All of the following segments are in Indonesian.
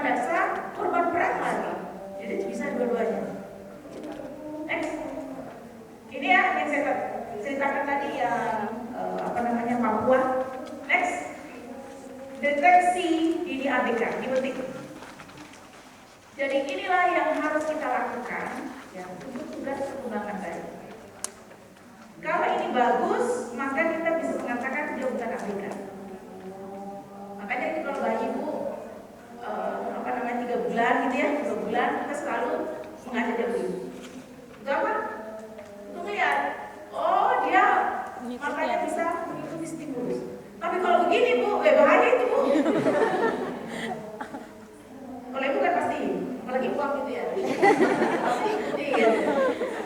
dasar, korban perang lagi. Jadi bisa dua-duanya. Next. Ini ya yang saya ceritakan tadi yang Papua. Next. Deteksi dini ABK, ini penting. Jadi inilah yang harus kita lakukan ya, untuk tugas perkembangan bayi. Kalau ini bagus, maka kita bisa mengatakan dia bukan ABK. Makanya itu kalau bayi ibu 3 bulan gitu ya, 2 bulan kita selalu mengajak dia beli. Itu apa? Untuk melihat, oh dia makanya bisa mengikuti stimulus. Tapi kalau begini bu, bahaya itu bu. Kalau ibu kan pasti, apalagi uang gitu ya. Pasti ikuti ya.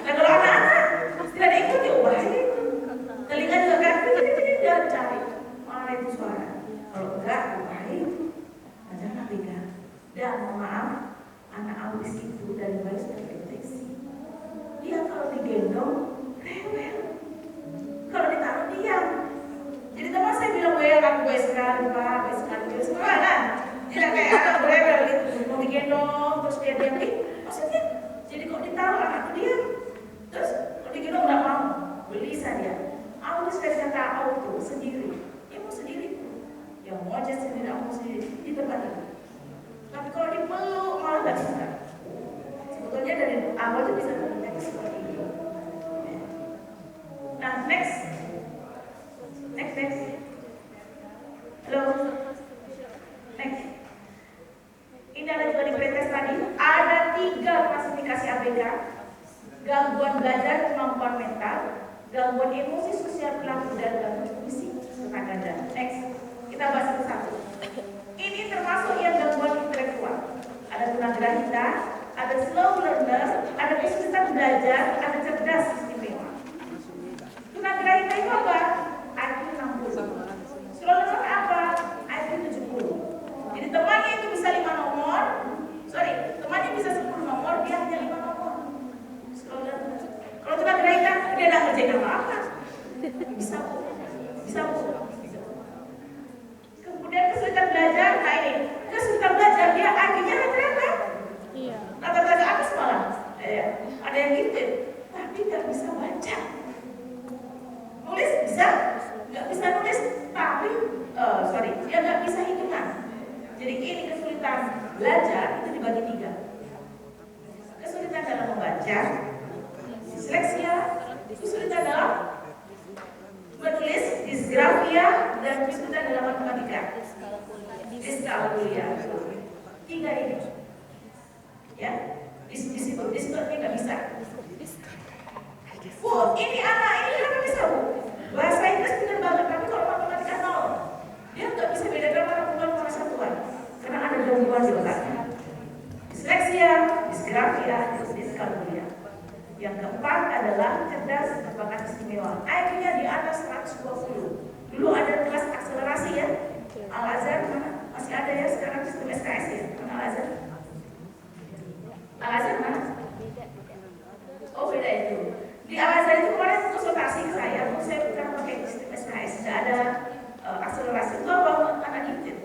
Nah kalau anak-anak tidak diikuti, bahaya itu. Telinga juga kan, dia cari mana itu suara. Kalau enggak, bahaya itu. Jangan pegang. Dan mohon maaf, anak autis itu dari bayi sudah terdeteksi. Dia kalau digendong rewel, kalau ditaruh diam. Jadi teman saya bilang aku bayi sekali pak, bayi sekali kan? Tidak kayak anak rewel gitu, mau digendong terus dia diam. Maksudnya, jadi kok ditaruh anak itu diam, terus kalau digendong nggak mau, beli saja. Autis dari kata auto sendiri, dia mau sendiri, yang mau aja sendiri, mau sendiri di tempat itu. Tapi kalau dipeluk malah nggak bisa. Sebetulnya dari awal itu bisa terdeteksi seperti itu. Nah, next. Halo. Next. Ini ada juga di pretest tadi. Ada 3 klasifikasi ABK: gangguan belajar, kemampuan mental, gangguan emosi sosial perilaku, dan gangguan fisik serta ganda. Next. Kita bahas satu-satu. Ini termasuk yang gangguan intelektual. Ada tunagrahita, ada slow learner, ada kesulitan belajar, ada cerdas istimewa. Tunagrahita itu apa? IQ 60. Slow learner apa? IQ 70. Jadi temannya itu bisa 5 nomor. Temannya bisa 10 nomor, dia hanya 5 nomor. Slow learner. Kalau tunagrahita, dia tidak ngerjain apa-apa. Bisa bu. Kemudian kesulitan belajar, nah ini kesulitan belajar dia akhirnya rata-rata. Iya. Rata-rata apa malah? Ada yang gitu, tapi nggak bisa baca. Nulis bisa, nggak bisa nulis, tapi dia nggak bisa hitungan. Jadi ini kesulitan belajar itu dibagi 3. Kesulitan dalam membaca, disleksia, kesulitan dalam menulis, disgrafia, dan kesulitan dalam matematika. Diskalkulia. 3 ini. Ya, distornya nggak bisa. Bu, ini anak ini kenapa bisa bu? Bahasa Inggris benar banget, tapi kalau matematika 0. Dia nggak bisa bedakan mana kumpulan mana satuan, karena ada gangguan di otaknya. Disleksia, disgrafia, diskalkulia. Yang keempat adalah cerdas berbakat istimewa. IQ-nya di atas 120. Dulu ada kelas akselerasi ya. Al-Azhar mana? Masih ada ya sekarang sistem SKS ya. Mana Al-Azhar? Al-Azhar mana? Oh beda itu. Di Al-Azhar itu kemarin konsultasi saya bukan pakai sistem SKS. Tidak ada akselerasi. Itu apa? Anak gifted.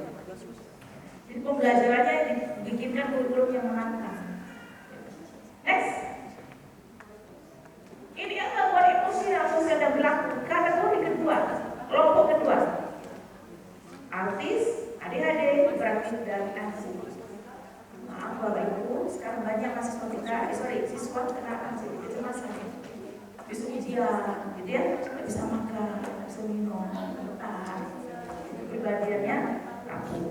Jadi pembelajarannya dibikinkan kurikulum yang menantang. Next. Ini yang gangguan emosi dan berlaku kategori kedua, kelompok kedua. Artis, ADHD, hiperaktif, dan anxiety. Maaf Bapak Ibu, sekarang banyak mahasiswa kita, siswa kena anxiety, kecemasan. Besok ujian, gitu ya, nggak bisa makan, nggak bisa minum, getar. Kepribadiannya rapuh.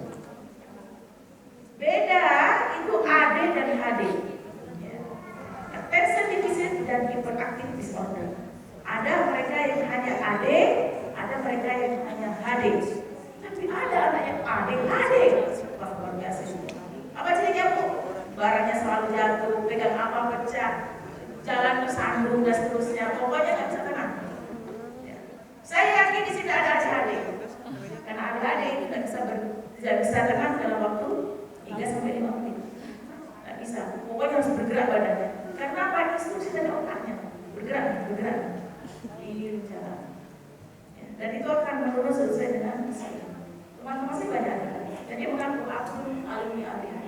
Beda itu AD dan HD. Attention deficit dan hyperactive disorder. Ada mereka yang hanya AD, ada mereka yang hanya HD. Tapi ada anak yang AD. Wah, luar biasa itu. Apa cirinya bu? Barangnya selalu jatuh, pegang apa pecah, jalan tersandung dan seterusnya. Pokoknya nggak bisa tenang. Ya. Saya yakin di sini ada ADHD. Karena ADHD itu tidak bisa tenang dalam waktu 3-5 menit. Nggak bisa. Pokoknya harus bergerak badannya. Karena apa? Instruksi dari otaknya bergerak ini jalan ya, dan itu akan menurun sesuai dengan usia. Teman-teman sih banyak dan dia mengaku aku alumni ADHD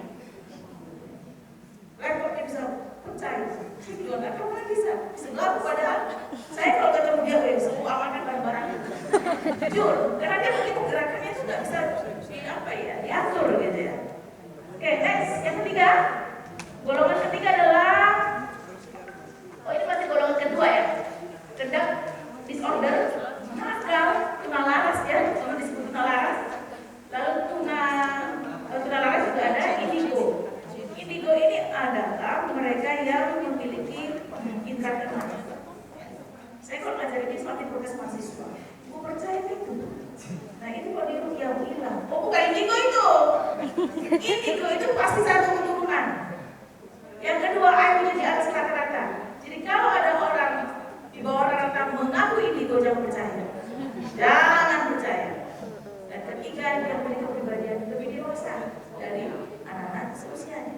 Saya juga nggak tahu mana bisa laku padahal. Saya kalau ketemu dia, semua amankan barang-barangnya. Jujur, karena dia begitu gerakannya itu nggak bisa diatur gitu ya. Oke, next, yang ketiga, golongan ketiga adalah, ini masih golongan kedua ya, conduct disorder, nakal, tunalaras ya, cuma disebut tunalaras. Lalu tunalaras juga ada indigo. Indigo ini adalah mereka yang memiliki indera keenam. Saya kalau ngajar ini seperti proses mahasiswa, gue percaya itu. Nah ini kalau dia yang hilang, bukan indigo itu. Indigo itu pasti satu keturunan. Yang kedua, IQ-nya di atas rata-rata. Jadi kalau ada orang di bawah rata-rata mengaku indigo, jangan percaya. Jangan percaya. Dan ketiga, yang memiliki kepribadian lebih dewasa dari anak-anak seusianya.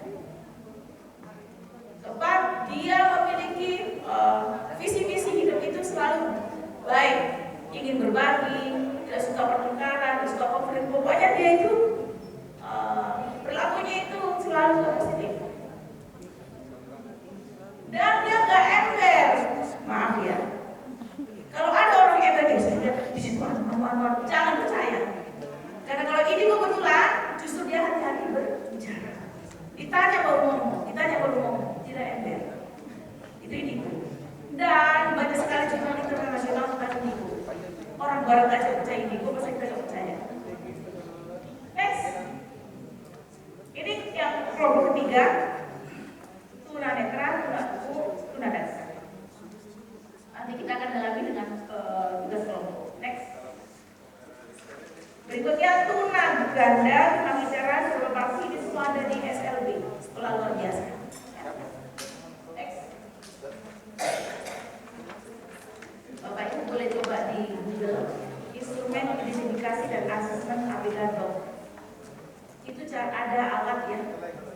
Keempat, dia memiliki visi-visi hidup itu selalu baik, ingin berbagi, tidak suka pertengkaran, tidak suka konflik. Pokoknya dia itu perilakunya itu selalu positif. Dan dia nggak ember, maaf ya. Kalau ada orang ember, saya di situ jangan percaya. Karena kalau ini kebetulan, justru dia hati-hati berbicara. Ditanya baru ngomong, tidak ember. Itu indigo. Dan banyak sekali jurnal internasional tentang indigo. Orang barat aja percaya indigo, masa kita nggak percaya. Next, ini yang kelompok ketiga, tunanetra, tunakuku, tunadasa. Nanti kita akan dalami dengan tugas kelompok. Next. Berikutnya tunaganda, tunawicara, surabaya, ini semua ada di SLB, sekolah luar biasa. Next. Bapak Ibu boleh coba di Google instrumen identifikasi dan asesmen ABK DOC. Itu ada alat yang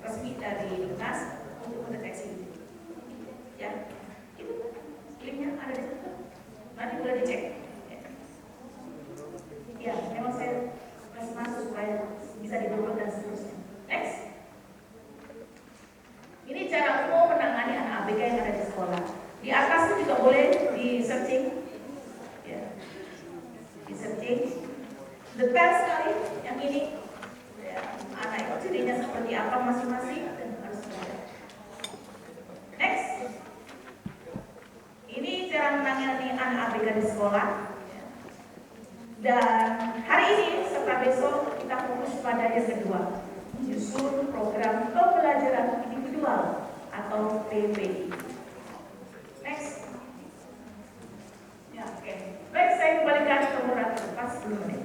resmi dari Dinas untuk mendeteksi. Ya, itu linknya ada di situ. Nanti boleh dicek. Ya, memang saya kasih masuk supaya bisa didownload dan seterusnya. Next. Ini cara umum menangani anak ABK yang ada di sekolah. Di atas itu juga boleh di searching, ya, di searching. Detail sekali yang ini, ya, anak itu cirinya seperti apa masing-masing dan harus belajar. Next, ini cara menangani anak ABK di sekolah. Dan hari ini serta besok kita fokus pada yang kedua, menyusun program pembelajaran individual atau PPI. Next. Ya, oke. Baik, saya kembalikan ke moderator pas 10 menit.